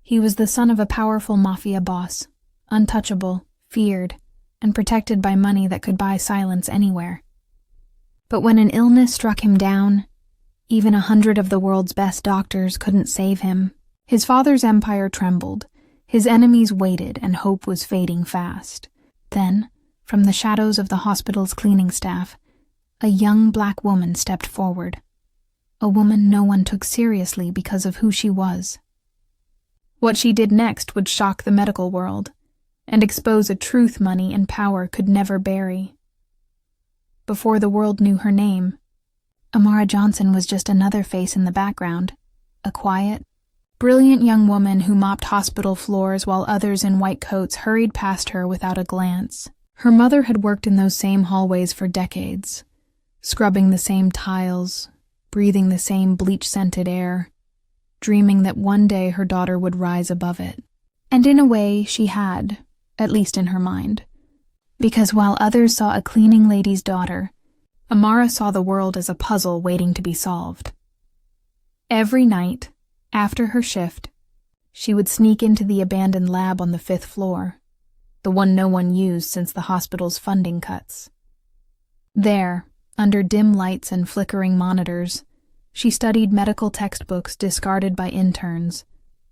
He was the son of a powerful mafia boss, untouchable, feared, and protected by money that could buy silence anywhere. But when an illness struck him down, even 100 of the world's best doctors couldn't save him. His father's empire trembled, his enemies waited, and hope was fading fast. Then, from the shadows of the hospital's cleaning staff, a young black woman stepped forward. A woman no one took seriously because of who she was. What she did next would shock the medical world and expose a truth money and power could never bury. Before the world knew her name, Amara Johnson was just another face in the background, a quiet, brilliant young woman who mopped hospital floors while others in white coats hurried past her without a glance. Her mother had worked in those same hallways for decades, scrubbing the same tiles, breathing the same bleach-scented air, dreaming that one day her daughter would rise above it. And in a way, she had, at least in her mind. Because while others saw a cleaning lady's daughter, Amara saw the world as a puzzle waiting to be solved. Every night, after her shift, she would sneak into the abandoned lab on the 5th floor, the one no one used since the hospital's funding cuts. There, under dim lights and flickering monitors, she studied medical textbooks discarded by interns,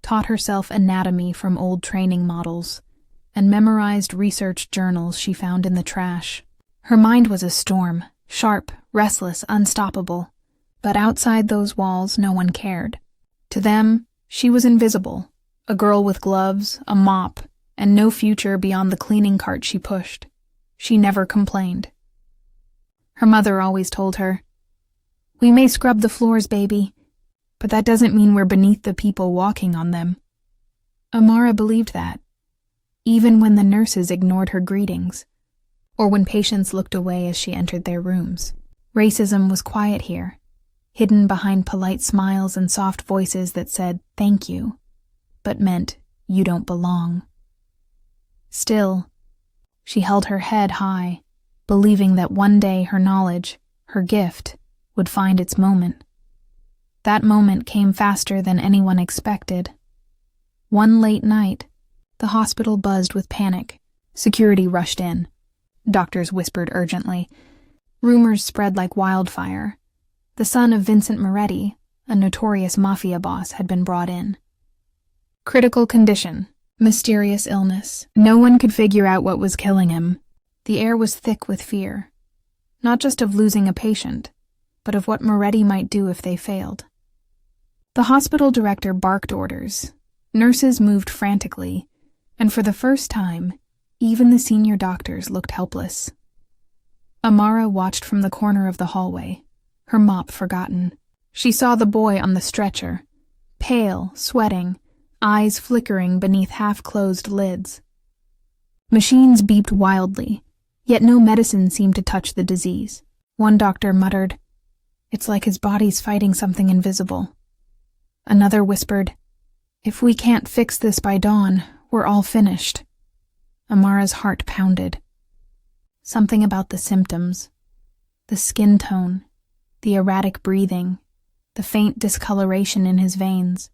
taught herself anatomy from old training models, and memorized research journals she found in the trash. Her mind was a storm, sharp, restless, unstoppable. But outside those walls, no one cared. To them, she was invisible, a girl with gloves, a mop, and no future beyond the cleaning cart she pushed. She never complained. Her mother always told her, "We may scrub the floors, baby, but that doesn't mean we're beneath the people walking on them." Amara believed that, even when the nurses ignored her greetings, or when patients looked away as she entered their rooms. Racism was quiet here, hidden behind polite smiles and soft voices that said, "Thank you," but meant, "You don't belong." Still, she held her head high, believing that one day her knowledge, her gift, would find its moment. That moment came faster than anyone expected. One late night, the hospital buzzed with panic. Security rushed in. Doctors whispered urgently. Rumors spread like wildfire. The son of Vincent Moretti, a notorious mafia boss, had been brought in. Critical condition. Mysterious illness. No one could figure out what was killing him. The air was thick with fear. Not just of losing a patient, but of what Moretti might do if they failed. The hospital director barked orders. Nurses moved frantically, and for the first time, even the senior doctors looked helpless. Amara watched from the corner of the hallway, her mop forgotten. She saw the boy on the stretcher, pale, sweating, eyes flickering beneath half-closed lids. Machines beeped wildly, yet no medicine seemed to touch the disease. One doctor muttered, "It's like his body's fighting something invisible." Another whispered, "If we can't fix this by dawn, we're all finished." Amara's heart pounded. Something about the symptoms, the skin tone, the erratic breathing, the faint discoloration in his veins.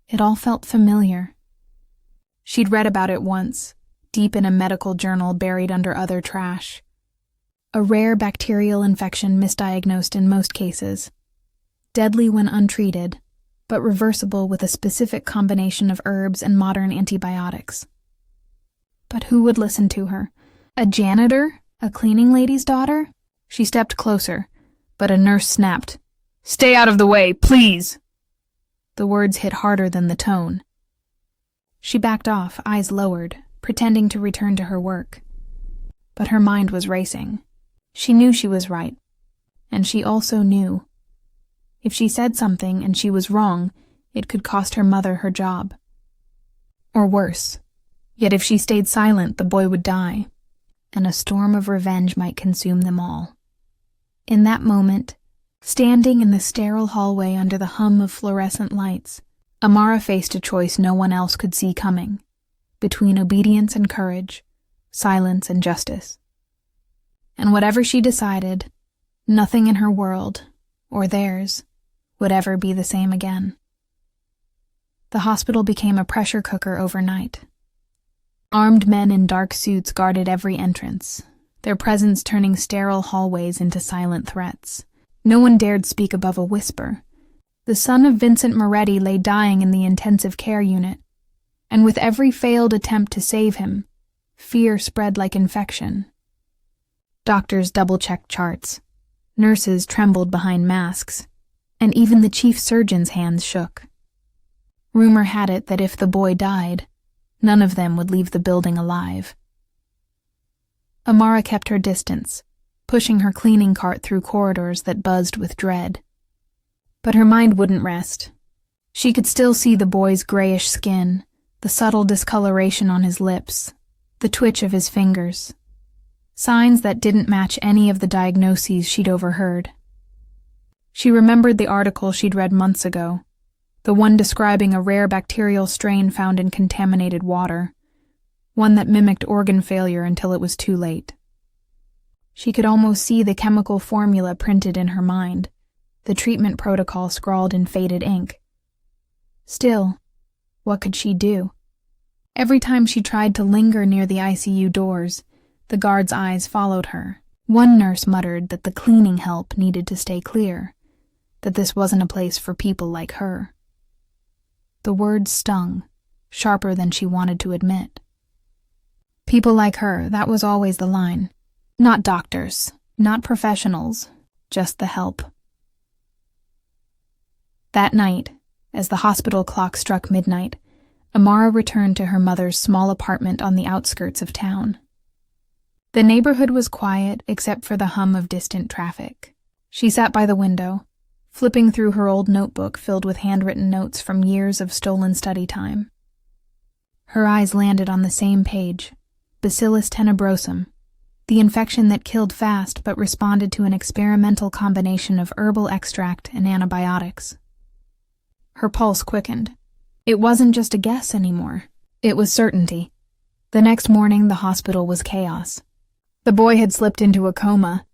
It all felt familiar. She'd read about it once, deep in a medical journal buried under other trash. A rare bacterial infection misdiagnosed in most cases, deadly when untreated, but reversible with a specific combination of herbs and modern antibiotics. But who would listen to her? A janitor? A cleaning lady's daughter? She stepped closer, but a nurse snapped, "Stay out of the way, please!" The words hit harder than the tone. She backed off, eyes lowered, pretending to return to her work. But her mind was racing. She knew she was right, and she also knew. If she said something and she was wrong, it could cost her mother her job. Or worse. Yet if she stayed silent, the boy would die, and a storm of revenge might consume them all. In that moment, standing in the sterile hallway under the hum of fluorescent lights, Amara faced a choice no one else could see coming, between obedience and courage, silence and justice. And whatever she decided, nothing in her world, or theirs, would ever be the same again. The hospital became a pressure cooker overnight. Armed men in dark suits guarded every entrance, their presence turning sterile hallways into silent threats. No one dared speak above a whisper. The son of Vincent Moretti lay dying in the intensive care unit, and with every failed attempt to save him, fear spread like infection. Doctors double-checked charts. Nurses trembled behind masks, and even the chief surgeon's hands shook. Rumor had it that if the boy died, none of them would leave the building alive. Amara kept her distance, pushing her cleaning cart through corridors that buzzed with dread. But her mind wouldn't rest. She could still see the boy's grayish skin, the subtle discoloration on his lips, the twitch of his fingers. Signs that didn't match any of the diagnoses she'd overheard. She remembered the article she'd read months ago, the one describing a rare bacterial strain found in contaminated water, one that mimicked organ failure until it was too late. She could almost see the chemical formula printed in her mind, the treatment protocol scrawled in faded ink. Still, what could she do? Every time she tried to linger near the ICU doors, the guard's eyes followed her. One nurse muttered that the cleaning help needed to stay clear, that this wasn't a place for people like her. The words stung, sharper than she wanted to admit. People like her, that was always the line. Not doctors, not professionals, just the help. That night, as the hospital clock struck midnight, Amara returned to her mother's small apartment on the outskirts of town. The neighborhood was quiet except for the hum of distant traffic. She sat by the window, flipping through her old notebook filled with handwritten notes from years of stolen study time. Her eyes landed on the same page, Bacillus tenebrosum, the infection that killed fast but responded to an experimental combination of herbal extract and antibiotics. Her pulse quickened. It wasn't just a guess anymore. It was certainty. The next morning, the hospital was chaos. The boy had slipped into a coma.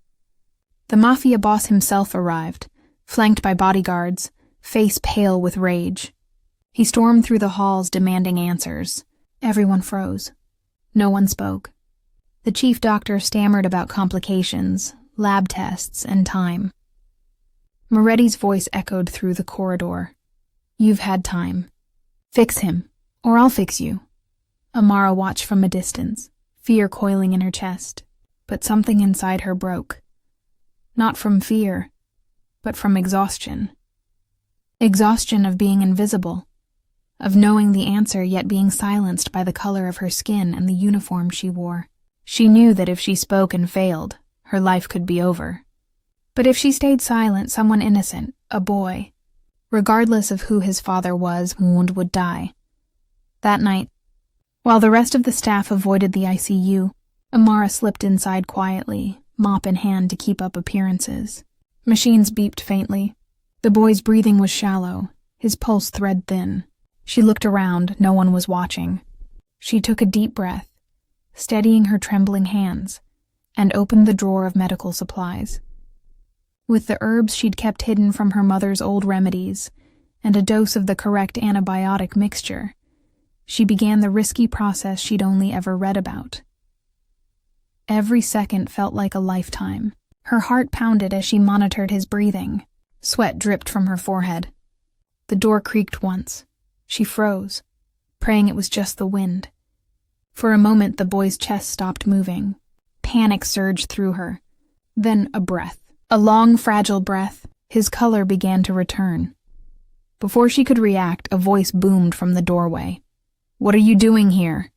The mafia boss himself arrived, flanked by bodyguards, face pale with rage. He stormed through the halls demanding answers. Everyone froze. No one spoke. The chief doctor stammered about complications, lab tests, and time. Moretti's voice echoed through the corridor. "You've had time. Fix him, or I'll fix you." Amara watched from a distance, fear coiling in her chest, but something inside her broke. Not from fear, but from exhaustion. Exhaustion of being invisible, of knowing the answer yet being silenced by the color of her skin and the uniform she wore. She knew that if she spoke and failed, her life could be over. But if she stayed silent, someone innocent, a boy, regardless of who his father was, would die. That night, while the rest of the staff avoided the ICU, Amara slipped inside quietly, mop in hand to keep up appearances. Machines beeped faintly. The boy's breathing was shallow, his pulse thread thin. She looked around, no one was watching. She took a deep breath, steadying her trembling hands, and opened the drawer of medical supplies. With the herbs she'd kept hidden from her mother's old remedies, and a dose of the correct antibiotic mixture, she began the risky process she'd only ever read about. Every second felt like a lifetime. Her heart pounded as she monitored his breathing. Sweat dripped from her forehead. The door creaked once. She froze, praying it was just the wind. For a moment, the boy's chest stopped moving. Panic surged through her. Then a breath. A long, fragile breath. His color began to return. Before she could react, a voice boomed from the doorway. "What are you doing here?"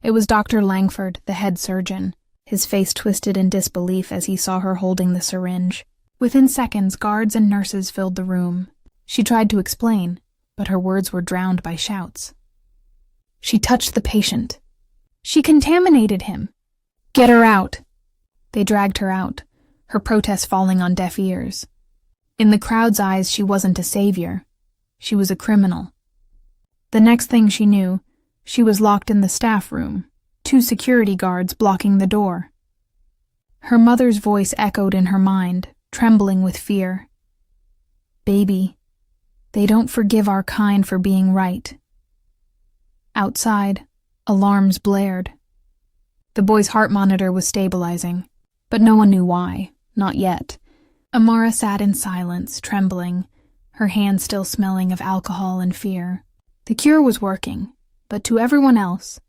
It was Dr. Langford, the head surgeon, his face twisted in disbelief as he saw her holding the syringe. Within seconds, guards and nurses filled the room. She tried to explain, but her words were drowned by shouts. "She touched the patient. She contaminated him. Get her out." They dragged her out, her protest falling on deaf ears. In the crowd's eyes, she wasn't a savior. She was a criminal. The next thing she knew, she was locked in the staff room, 2 security guards blocking the door. Her mother's voice echoed in her mind, trembling with fear. "Baby, They don't forgive our kind for being right. Outside, alarms blared. The boy's heart monitor was stabilizing, but no one knew why, not yet. Amara sat in silence, trembling, her hands still smelling of alcohol and fear. The cure was working, but to everyone else,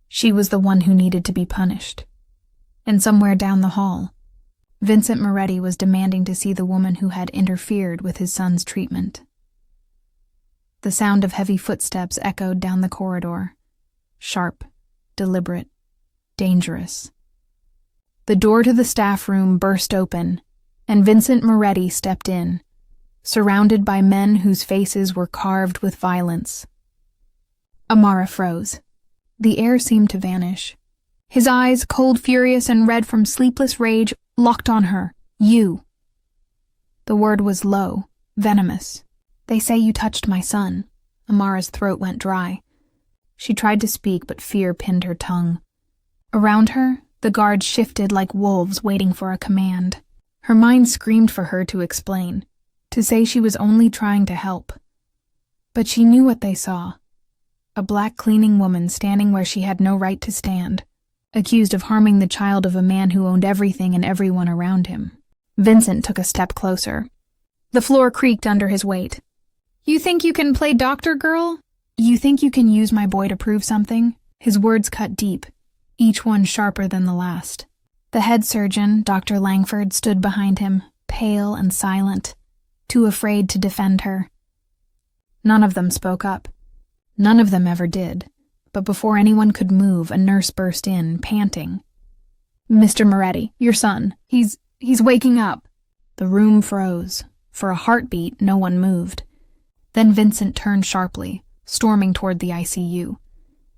she was the one who needed to be punished. And somewhere down the hall, Vincent Moretti was demanding to see the woman who had interfered with his son's treatment. The sound of heavy footsteps echoed down the corridor, sharp, deliberate, dangerous. The door to the staff room burst open, and Vincent Moretti stepped in, surrounded by men whose faces were carved with violence. Amara froze. The air seemed to vanish. His eyes, cold, furious, and red from sleepless rage, locked on her. You. The word was low, venomous. They say you touched my son. Amara's throat went dry. She tried to speak, but fear pinned her tongue. Around her, the guards shifted like wolves waiting for a command. Her mind screamed for her to explain, to say she was only trying to help. But she knew what they saw. A black cleaning woman standing where she had no right to stand, accused of harming the child of a man who owned everything and everyone around him. Vincent took a step closer. The floor creaked under his weight. You think you can play doctor, girl? You think you can use my boy to prove something? His words cut deep, each one sharper than the last. The head surgeon, Dr. Langford, stood behind him, pale and silent, too afraid to defend her. None of them spoke up. None of them ever did. But before anyone could move, a nurse burst in, panting. Mr. Moretti, your son, he's waking up. The room froze. For a heartbeat, no one moved. Then Vincent turned sharply, storming toward the ICU.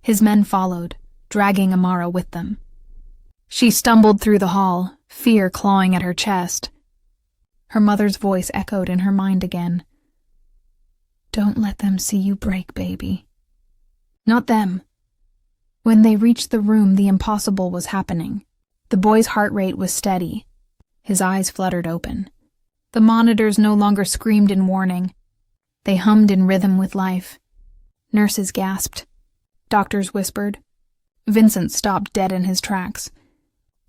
His men followed, dragging Amara with them. She stumbled through the hall, fear clawing at her chest. Her mother's voice echoed in her mind again. Don't let them see you break, baby. Not them. When they reached the room, the impossible was happening. The boy's heart rate was steady. His eyes fluttered open. The monitors no longer screamed in warning. They hummed in rhythm with life. Nurses gasped. Doctors whispered. Vincent stopped dead in his tracks.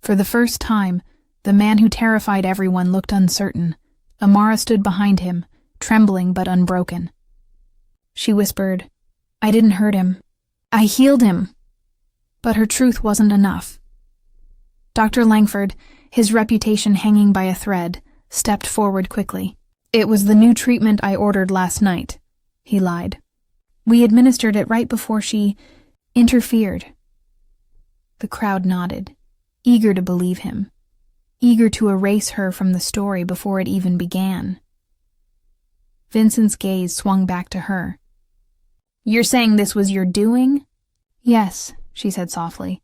For the first time, the man who terrified everyone looked uncertain. Amara stood behind him, trembling but unbroken. She whispered, I didn't hurt him. I healed him. But her truth wasn't enough. Dr. Langford, his reputation hanging by a thread, stepped forward quickly. It was the new treatment I ordered last night, he lied. We administered it right before she interfered. The crowd nodded, eager to believe him, eager to erase her from the story before it even began. Vincent's gaze swung back to her. You're saying this was your doing? Yes, she said softly.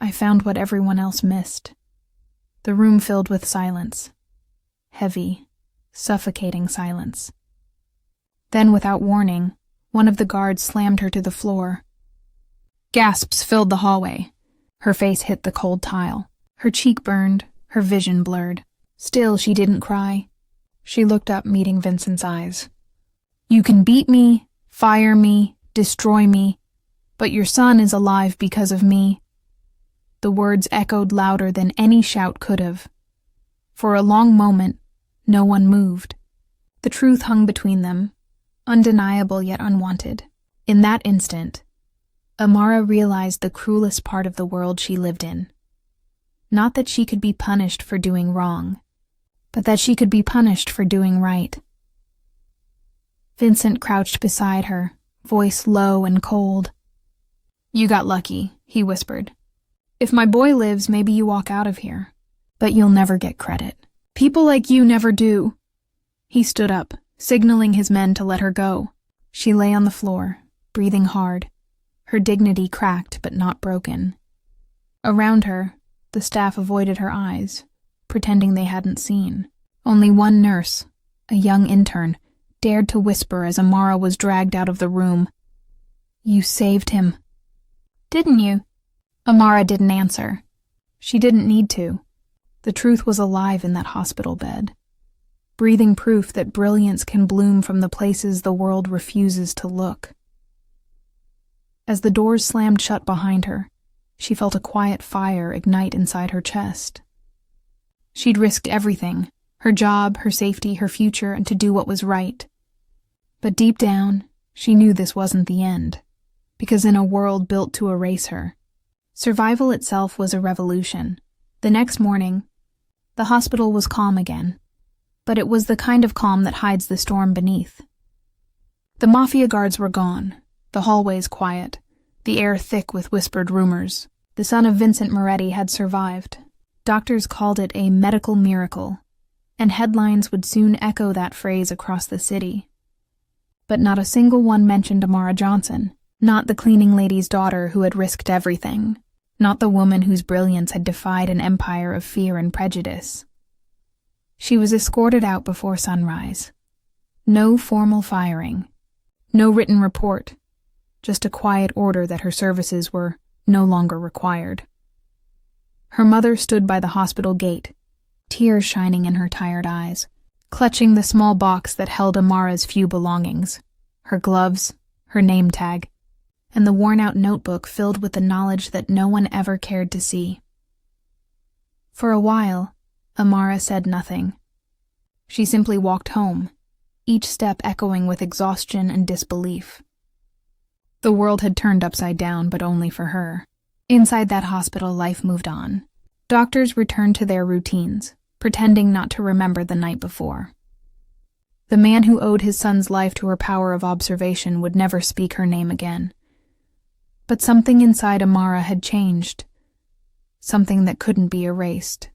I found what everyone else missed. The room filled with silence. Heavy, suffocating silence. Then, without warning, one of the guards slammed her to the floor. Gasps filled the hallway. Her face hit the cold tile. Her cheek burned, her vision blurred. Still, she didn't cry. She looked up, meeting Vincent's eyes. You can beat me, fire me, destroy me, but your son is alive because of me. The words echoed louder than any shout could have. For a long moment, no one moved. The truth hung between them, undeniable yet unwanted. In that instant, Amara realized the cruelest part of the world she lived in. Not that she could be punished for doing wrong, but that she could be punished for doing right. Vincent crouched beside her, voice low and cold. You got lucky, he whispered. If my boy lives, maybe you walk out of here. But you'll never get credit. People like you never do. He stood up, signaling his men to let her go. She lay on the floor, breathing hard, her dignity cracked but not broken. Around her, the staff avoided her eyes, pretending they hadn't seen. Only one nurse, a young intern, dared to whisper as Amara was dragged out of the room. You saved him. Didn't you? Amara didn't answer. She didn't need to. The truth was alive in that hospital bed. breathing proof that brilliance can bloom from the places the world refuses to look. As the doors slammed shut behind her, she felt a quiet fire ignite inside her chest. She'd risked everything, her job, her safety, her future, and to do what was right. But deep down, she knew this wasn't the end, because in a world built to erase her, survival itself was a revolution. The next morning, the hospital was calm again, but it was the kind of calm that hides the storm beneath. The mafia guards were gone, the hallways quiet, the air thick with whispered rumors. The son of Vincent Moretti had survived. Doctors called it a medical miracle, and headlines would soon echo that phrase across the city. But not a single one mentioned Amara Johnson, not the cleaning lady's daughter who had risked everything, not the woman whose brilliance had defied an empire of fear and prejudice. She was escorted out before sunrise. No formal firing, no written report, just a quiet order that her services were no longer required. Her mother stood by the hospital gate, tears shining in her tired eyes, clutching the small box that held Amara's few belongings, her gloves, her name tag, and the worn-out notebook filled with the knowledge that no one ever cared to see. For a while, Amara said nothing. She simply walked home, each step echoing with exhaustion and disbelief. The world had turned upside down, but only for her. Inside that hospital, life moved on. Doctors returned to their routines, pretending not to remember the night before. The man who owed his son's life to her power of observation would never speak her name again. But something inside Amara had changed, something that couldn't be erased.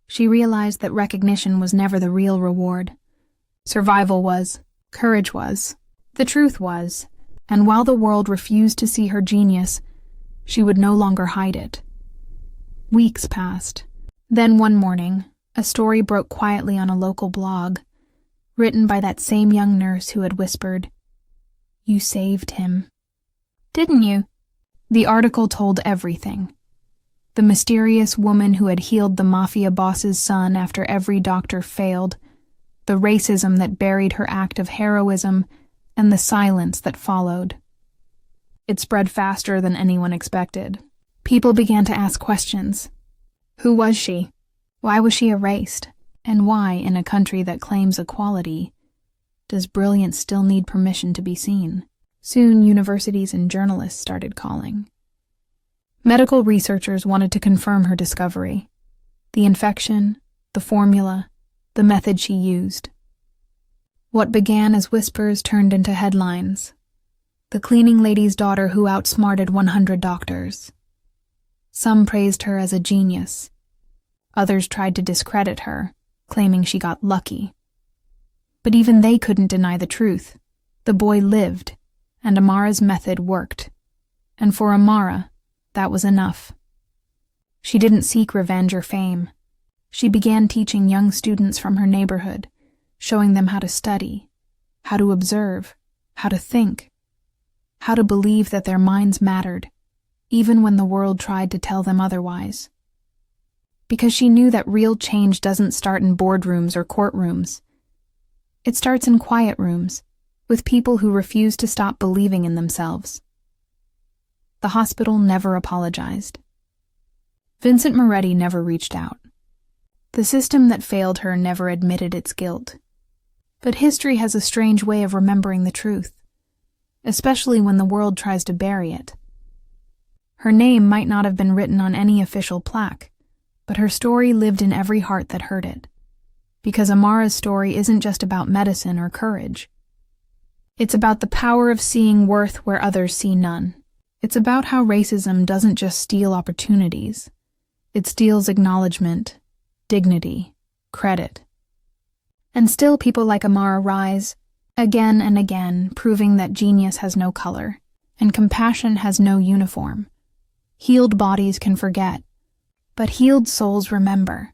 She realized that recognition was never the real reward. Survival was, courage was, the truth was, and while the world refused to see her genius, she would no longer hide it. Weeks passed. Then one morning, a story broke quietly on a local blog, written by that same young nurse who had whispered, "You saved him." "Didn't you?" The article told everything. The mysterious woman who had healed the mafia boss's son after every doctor failed, the racism that buried her act of heroism, and the silence that followed. It spread faster than anyone expected. People began to ask questions. Who was she? Why was she erased? And why, in a country that claims equality, does brilliance still need permission to be seen? Soon, universities and journalists started calling. Medical researchers wanted to confirm her discovery. The infection, the formula, the method she used. What began as whispers turned into headlines. The cleaning lady's daughter who outsmarted 100 doctors. Some praised her as a genius. Others tried to discredit her, claiming she got lucky. But even they couldn't deny the truth. The boy lived, and Amara's method worked. And for Amara, that was enough. She didn't seek revenge or fame. She began teaching young students from her neighborhood, showing them how to study, how to observe, how to think, how to believe that their minds mattered, even when the world tried to tell them otherwise. Because she knew that real change doesn't start in boardrooms or courtrooms. It starts in quiet rooms, with people who refuse to stop believing in themselves. The hospital never apologized. Vincent Moretti never reached out. The system that failed her never admitted its guilt. But history has a strange way of remembering the truth, especially when the world tries to bury it. Her name might not have been written on any official plaque, but her story lived in every heart that heard it. Because Amara's story isn't just about medicine or courage. It's about the power of seeing worth where others see none. It's about how racism doesn't just steal opportunities. It steals acknowledgement, dignity, credit. And still people like Amara rise, again and again, proving that genius has no color, and compassion has no uniform. Healed bodies can forget, but healed souls remember.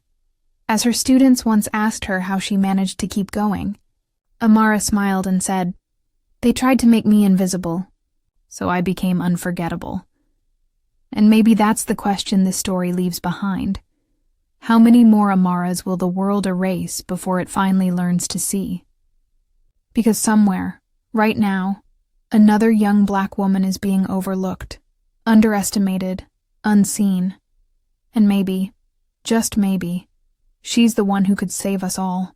As her students once asked her how she managed to keep going, Amara smiled and said, "They tried to make me invisible, so I became unforgettable." And maybe that's the question this story leaves behind. How many more Amaras will the world erase before it finally learns to see? Because somewhere, right now, another young black woman is being overlooked, underestimated, unseen. And maybe, just maybe, she's the one who could save us all.